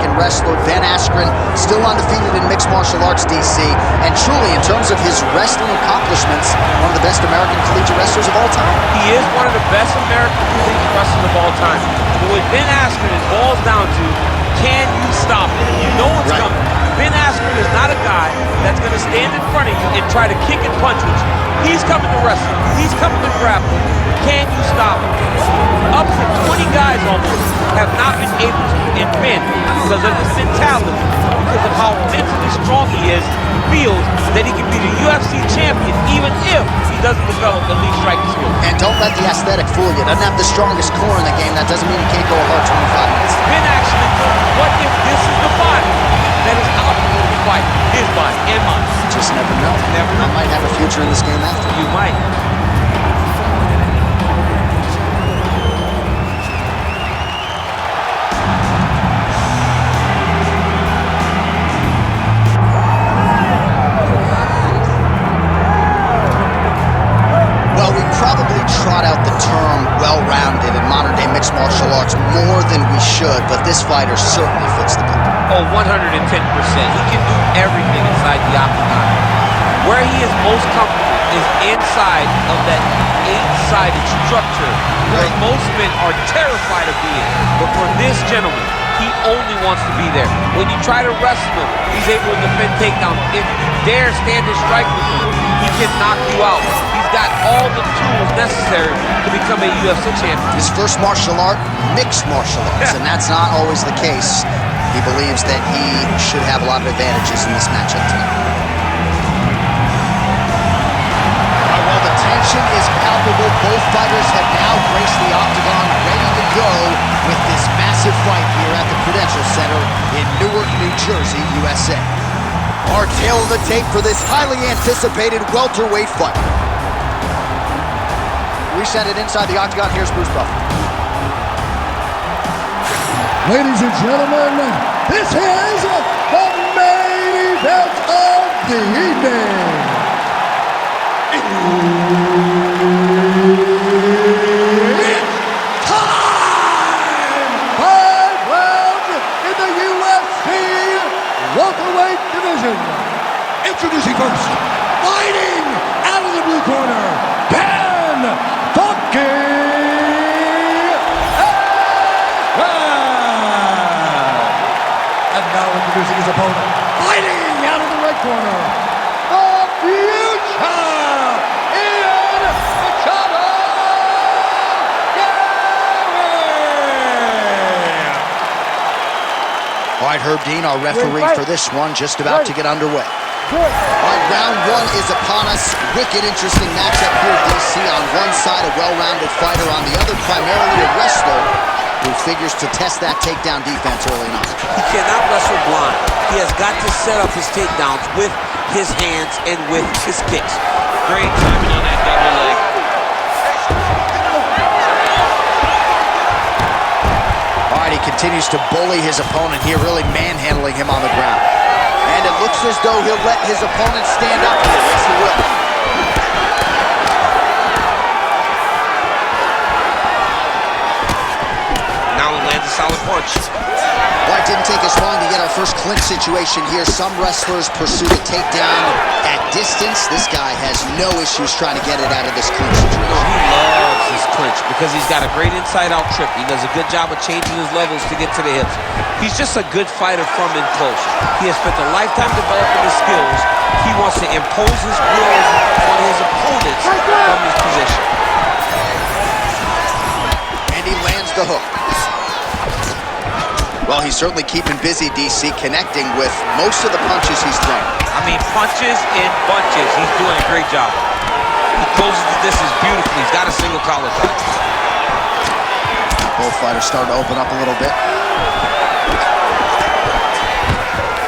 American wrestler. Van Askren, still undefeated in mixed martial arts, DC. And truly, in terms of his wrestling accomplishments, one of the best American collegiate wrestlers of all time. He is one of the best American collegiate wrestlers of all time. But what Van Askren, it boils down to, can you stop it? You know what's coming. Ben Askren is not a guy that's going to stand in front of you and try to kick and punch with you. He's coming to wrestle. He's coming to grapple. Can you stop him? Up to 20 guys almost have not been able to in men because of his mentality, because of how mentally strong he is, feels that he can be the UFC champion even if he doesn't develop elite striking skills. And don't let the aesthetic fool you. Doesn't have the strongest core in the game. That doesn't mean he can't go a hard 25 minutes. Ben actually thought, what if this is the body that is out for the fight? His body and mine. Just never know. Never know. I might have a future in this game after. You might. Probably trot out the term well-rounded in modern-day mixed martial arts more than we should, but this fighter certainly fits the bill. Oh, 110%. He can do everything inside the octagon. Where he is most comfortable is inside of that 8-sided structure where most men are terrified of being. But for this gentleman, he only wants to be there. When you try to wrestle him, he's able to defend takedowns. If you dare stand and strike with him, he can knock you out. He's got all the tools necessary to become a UFC champion. His first martial art, mixed martial arts, and that's not always the case. He believes that he should have a lot of advantages in this matchup tonight. While the tension is palpable, both fighters have now graced the octagon, ready to go with this massive fight here at the Prudential Center in Newark, New Jersey, USA. Our tale of the tape for this highly anticipated welterweight fight. We send it inside the octagon. Here's Bruce Buffer. Ladies and gentlemen, this is the main event of the evening. It's time! 5 rounds in the UFC welterweight division. Introducing first, fighting out of the blue corner, Ben and now introducing his opponent, fighting out of the red corner, the future, Machado, Garry. All right, Herb Dean, our referee for this one, just about to get underway. All right, round one is upon us. Wicked interesting matchup here, DC. On one side, a well-rounded fighter. On the other, primarily a wrestler who figures to test that takedown defense early on. He cannot wrestle blind. He has got to set up his takedowns with his hands and with his kicks. Great timing on that double leg. All right, he continues to bully his opponent here, really manhandling him on the ground. And it looks as though he'll let his opponent stand up here. Yes, he will. Now he lands a solid punch. Well, it didn't take us long to get our first clinch situation here. Some wrestlers pursue the takedown at distance. This guy has no issues trying to get it out of this clinch situation. He loves this clinch because he's got a great inside-out trip. He does a good job of changing his levels to get to the hips. He's just a good fighter from in close. He has spent a lifetime developing his skills. He wants to impose his will on his opponents from his position. And he lands the hook. Well, he's certainly keeping busy, DC, connecting with most of the punches he's thrown. I mean, punches in bunches. He's doing a great job. He closes the distance beautifully. He's got a single collar tie. Both fighters starting to open up a little bit.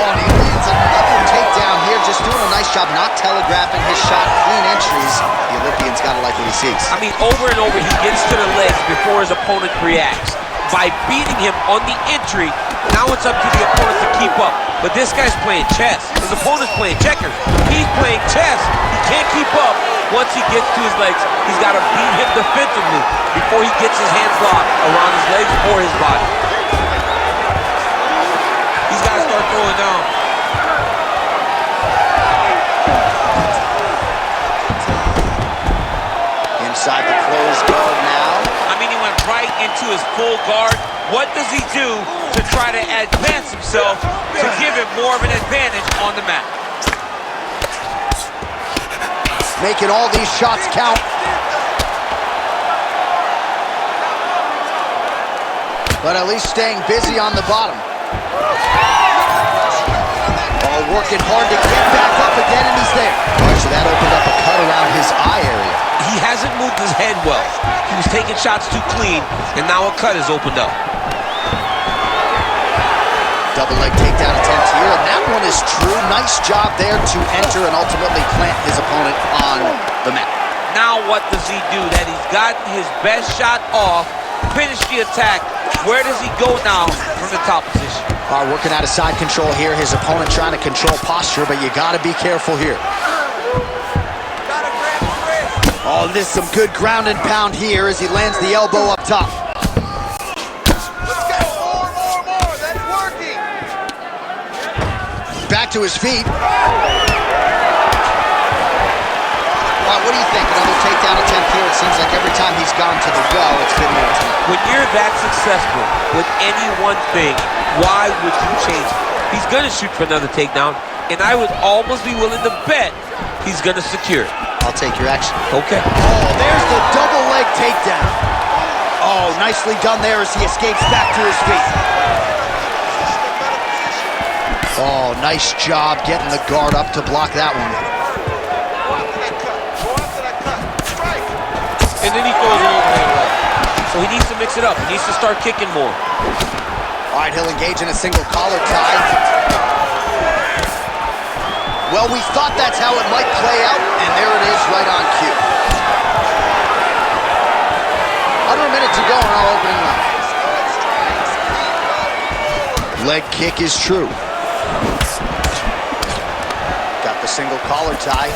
Oh, and he lands another takedown here, just doing a nice job not telegraphing his shot. Clean entries. The Olympian's got to like what he sees. I mean, over and over, he gets to the legs before his opponent reacts. By beating him on the entry, now it's up to the opponent to keep up. But this guy's playing chess. His opponent's playing checkers. He's playing chess. He can't keep up. Once he gets to his legs, he's got to beat him defensively before he gets his hands locked around his legs or his body. into his full guard. What does he do to try to advance himself to give him more of an advantage on the mat? Making all these shots count. But at least staying busy on the bottom. Oh, working hard to get back up again, and he's there. All right, so that opened up a cut around his eye area. He hasn't moved his head well. He was taking shots too clean, and now a cut has opened up. Double leg takedown attempt here, and that one is true. Nice job there to enter and ultimately plant his opponent on the mat. Now what does he do? That he's gotten his best shot off, finish the attack. Where does he go now from the top position? Working out of side control here. His opponent trying to control posture, but you got to be careful here. Oh, this is some good ground and pound here as he lands the elbow up top. Let's go, more, that's working. Back to his feet. What do you think? Another takedown attempt here. It seems like every time he's gone to the well, it's been there tonight. When you're that successful with any one thing, why would you change it? He's going to shoot for another takedown, and I would almost be willing to bet he's going to secure it. I'll take your action. Okay. Oh, there's the double leg takedown. Oh, nicely done there as he escapes back to his feet. Oh, nice job getting the guard up to block that one. And then he throws an overhand right. So he needs to mix it up. He needs to start kicking more. All right, he'll engage in a single collar tie. Well, we thought that's how it might play out, and there it is right on cue. Under a minute to go in our opening round. Leg kick is true. Got the single collar tie.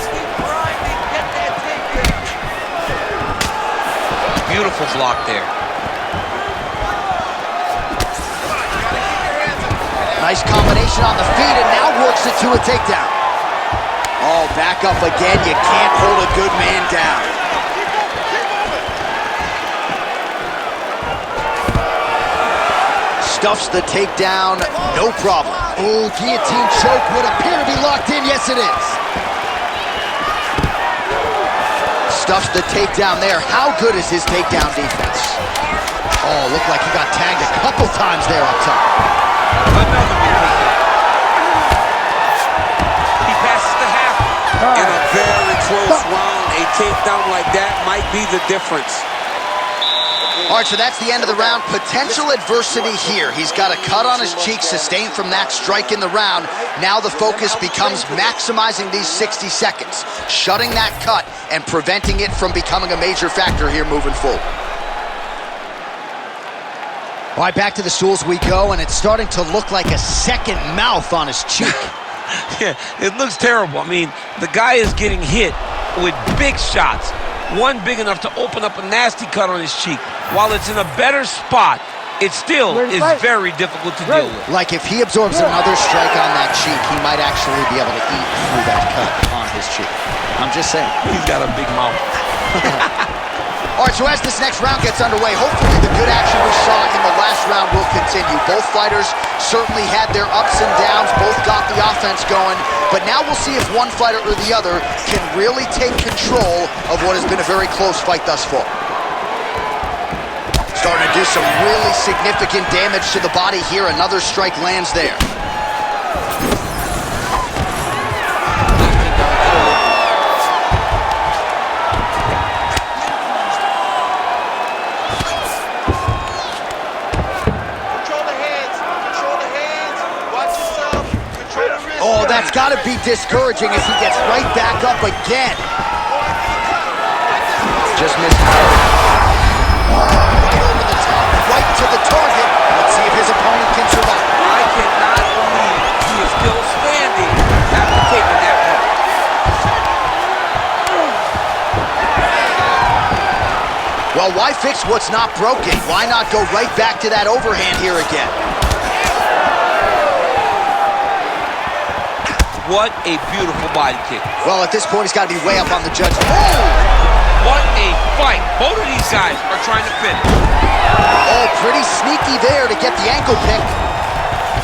Beautiful block there. Nice combination on the feet, and now works it to a takedown. Oh, back up again. You can't hold a good man down. Stuffs the takedown, no problem. Oh, guillotine choke would appear to be locked in. Yes, it is. Stuffs the takedown there. How good is his takedown defense? Oh, looked like he got tagged a couple times there up top. Another big takedown. He passes the half. In a very close round, a takedown like that might be the difference. All right, so that's the end of the round. Potential adversity here. He's got a cut on his cheek sustained from that strike in the round. Now the focus becomes maximizing these 60 seconds, shutting that cut and preventing it from becoming a major factor here moving forward. All right, back to the stools we go, and it's starting to look like a second mouth on his cheek. Yeah, it looks terrible. I mean, the guy is getting hit with big shots. One big enough to open up a nasty cut on his cheek. While it's in a better spot, it still is very difficult to deal with. Like if he absorbs another strike on that cheek, he might actually be able to eat through that cut on his cheek. I'm just saying. He's got a big mouth. All right, so as this next round gets underway, hopefully the good action we saw in the last round will continue. Both fighters certainly had their ups and downs. Both got the offense going. But now we'll see if one fighter or the other can really take control of what has been a very close fight thus far. Starting to do some really significant damage to the body here. Another strike lands there. Oh, that's got to be discouraging as he gets right back up again. Just missed. Right over the top, right to the target. Let's see if his opponent can survive. I cannot believe he is still standing after taking that hit. Well, why fix what's not broken? Why not go right back to that overhand here again? What a beautiful body kick. Well, at this point, he's got to be way up on the judge. Oh! What a fight. Both of these guys are trying to finish. Oh, pretty sneaky there to get the ankle pick.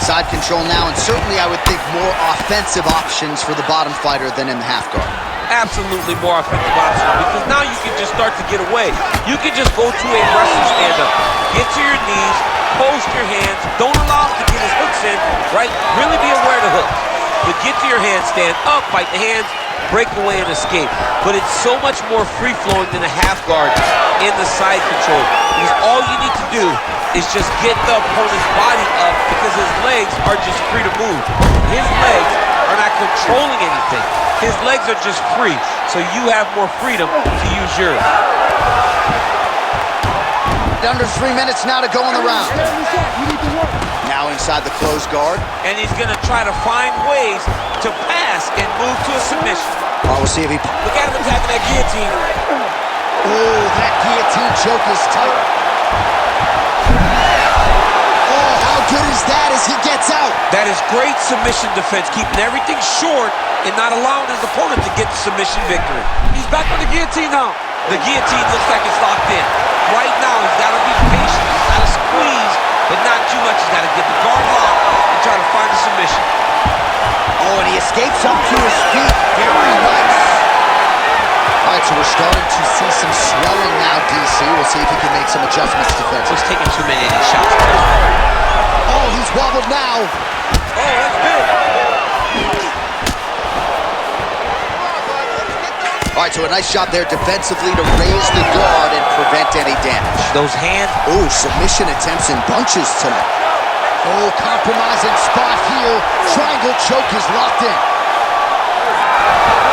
Side control now, and certainly I would think more offensive options for the bottom fighter than in the half guard. Absolutely more offensive option, because now you can just start to get away. You can just go to a wrestling stand-up. Get to your knees, post your hands, don't allow him to get his hooks in, right? Really be aware of the hooks. But get to your hands, stand up, fight the hands, break away and escape. But it's so much more free-flowing than a half guard in the side control. Because all you need to do is just get the opponent's body up, because his legs are just free to move. His legs are not controlling anything. His legs are just free, so you have more freedom to use yours. Under 3 minutes now to go in the round. Now inside the closed guard. And he's going to try to find ways to pass and move to a submission. Oh, we'll see if he... Look at him attacking that guillotine. Oh, that guillotine choke is tight. Oh, how good is that as he gets out? That is great submission defense, keeping everything short and not allowing his opponent to get the submission victory. He's back on the guillotine now. The guillotine looks like it's locked in. Right now, he's got to be patient. He's got to squeeze, but not too much. He's got to get the guard locked and try to find a submission. Oh, and he escapes up to his feet. Very nice. All right, so we're starting to see some swelling now, DC. We'll see if he can make some adjustments defensively. He's taking too many of these shots. Oh, he's wobbled now. Oh, that's big. All right, so a nice job there defensively to raise the guard and prevent any damage. Those hands. Oh, submission attempts in bunches tonight. Oh, compromising spot here. Triangle choke is locked in.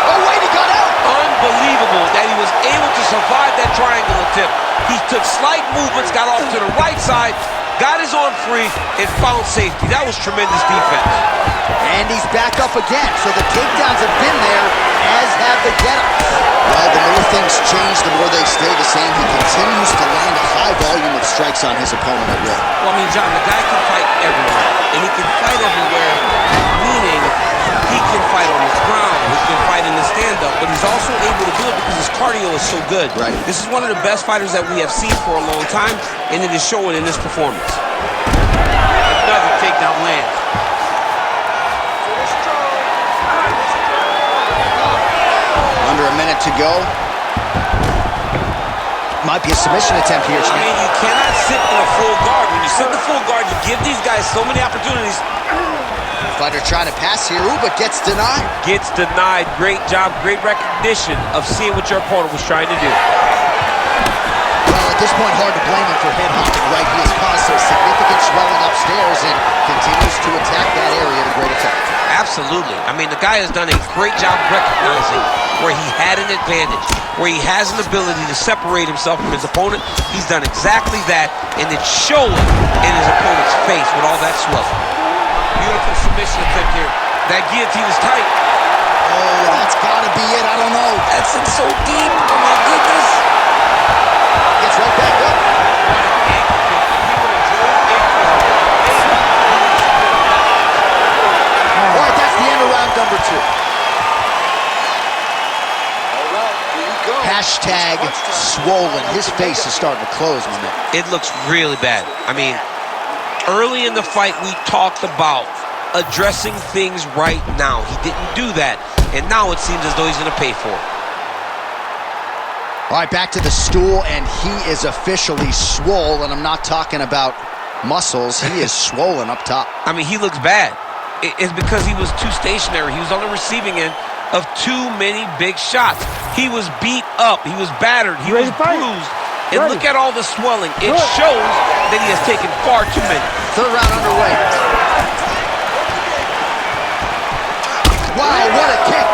Oh, wait, he got out. Unbelievable that he was able to survive that triangle attempt. He took slight movements, got off to the right side, got his arm free, and found safety. That was tremendous defense. And he's back up again, so the takedowns have been there, as have the get-ups. Well, the more things change, the more they stay the same. He continues to land a high volume of strikes on his opponent at will. Well, I mean, John, the guy can fight everywhere, and he can fight everywhere, meaning he can fight on the ground, he can fight in the stand-up, but he's also able to do it because his cardio is so good. Right. This is one of the best fighters that we have seen for a long time, and it is showing in this performance. Another takedown lands. Under a minute to go. Might be a submission attempt here. I mean, you cannot sit in a full guard. When you sit in a full guard, you give these guys so many opportunities. Fighter trying to pass here, ooh, but gets denied. Gets denied. Great job, great recognition of seeing what your opponent was trying to do. Well, at this point, hard to blame him for head hopping, right? He has caused some significant swelling upstairs and continues to attack that area to great effect. Absolutely. I mean, the guy has done a great job recognizing where he had an advantage, where he has an ability to separate himself from his opponent. He's done exactly that, and it's showing in his opponent's face with all that swelling. Beautiful submission attempt here. That guillotine is tight. Oh, that's got to be it. I don't know. That's in so deep. Oh, my goodness. Gets right back up. All right, that's the end of round number 2. Hashtag swollen. His face is starting to close, my man. It looks really bad. I mean, early in the fight, we talked about addressing things right now. He didn't do that, and now it seems as though he's going to pay for it. All right, back to the stool, and he is officially swollen. I'm not talking about muscles. He is swollen up top. I mean, he looks bad. It's because he was too stationary. He was on the receiving end of too many big shots. He was beat up. He was battered. He was bruised. And look at all the swelling. It shows that he has taken far too many. Third round underway. Wow, what a kick.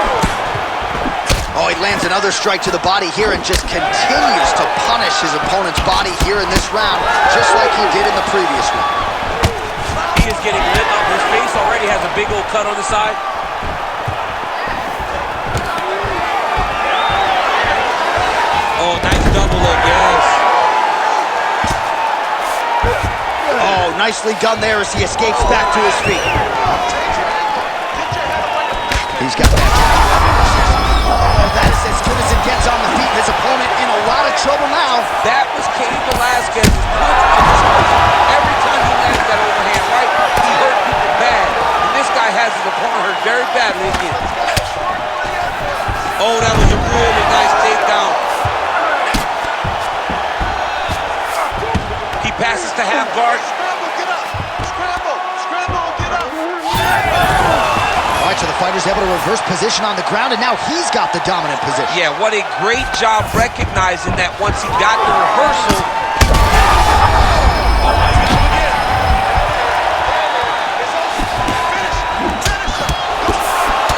Oh, he lands another strike to the body here and just continues to punish his opponent's body here in this round, just like he did in the previous one. He is getting lit up. His face already has a big old cut on the side. Oh, nice double leg, yes. Oh, nicely done there as he escapes back to his feet. He's got that. Oh, that is as good as it gets on the feet. His opponent in trouble now. That was Cain Velasquez's punch to this person. Every time he landed that overhand right, he hurt people bad. And this guy has his opponent hurt very badly again. Oh, that was a really nice takedown. He passes to half guard. Scramble, get up. Scramble, scramble, get up. All right, so the fighter's able to reverse position on the ground, and now he's got the dominant position. Yeah, what a great job recognizing that once he got the reversal.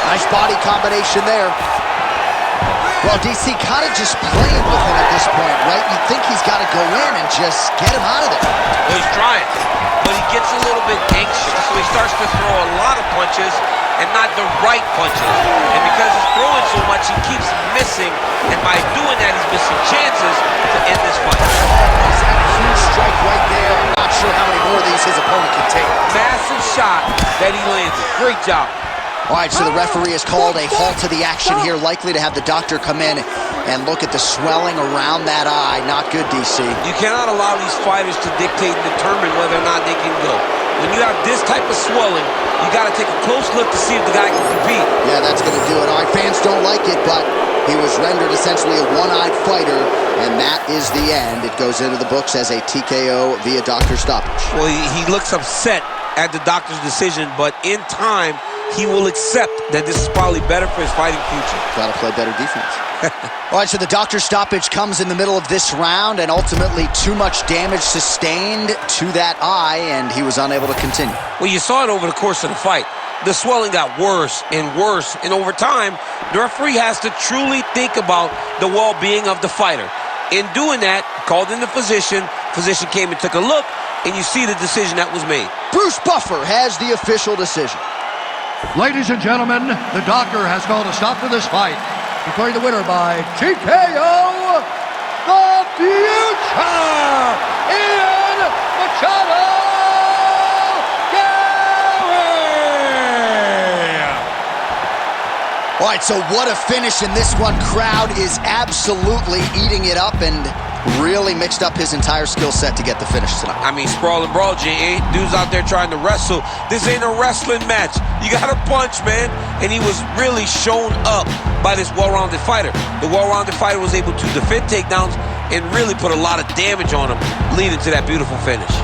Nice body combination there. Well, DC kind of just playing with him at this point, right? You think he's got to go in and just get him out of there. Well, he's trying, but he gets a little bit anxious, so he starts to throw a lot of punches and not the right punches. And because he's throwing so much, he keeps missing, and by doing that, he's missing chances to end this fight. He's had a huge strike right there. I'm not sure how many more of these his opponent can take. Massive shot that he landed. Great job. All right, so the referee has called a halt to the action here, likely to have the doctor come in and look at the swelling around that eye. Not good, DC. You cannot allow these fighters to dictate and determine whether or not they can go. When you have this type of swelling, you got to take a close look to see if the guy can compete. Yeah, that's going to do it. All right, fans don't like it, but he was rendered essentially a one-eyed fighter, and that is the end. It goes into the books as a TKO via doctor stoppage. Well, he looks upset at the doctor's decision, but in time, he will accept that this is probably better for his fighting future. Got to play better defense. All right, so the doctor stoppage comes in the middle of this round, and ultimately too much damage sustained to that eye, and he was unable to continue. Well, you saw it over the course of the fight. The swelling got worse and worse, and over time, the referee has to truly think about the well-being of the fighter. In doing that, called in the physician came and took a look, and you see the decision that was made. Bruce Buffer has the official decision. Ladies and gentlemen, the doctor has called a stop to this fight, declaring the winner by TKO, the future, Machado, Garry! All right, so what a finish in this one. Crowd is absolutely eating it up and really mixed up his entire skill set to get the finish tonight. I mean, sprawl and brawl, G. Dudes out there trying to wrestle. This ain't a wrestling match. You got to punch, man. And he was really shown up by this well-rounded fighter. The well-rounded fighter was able to defend takedowns and really put a lot of damage on him, leading to that beautiful finish.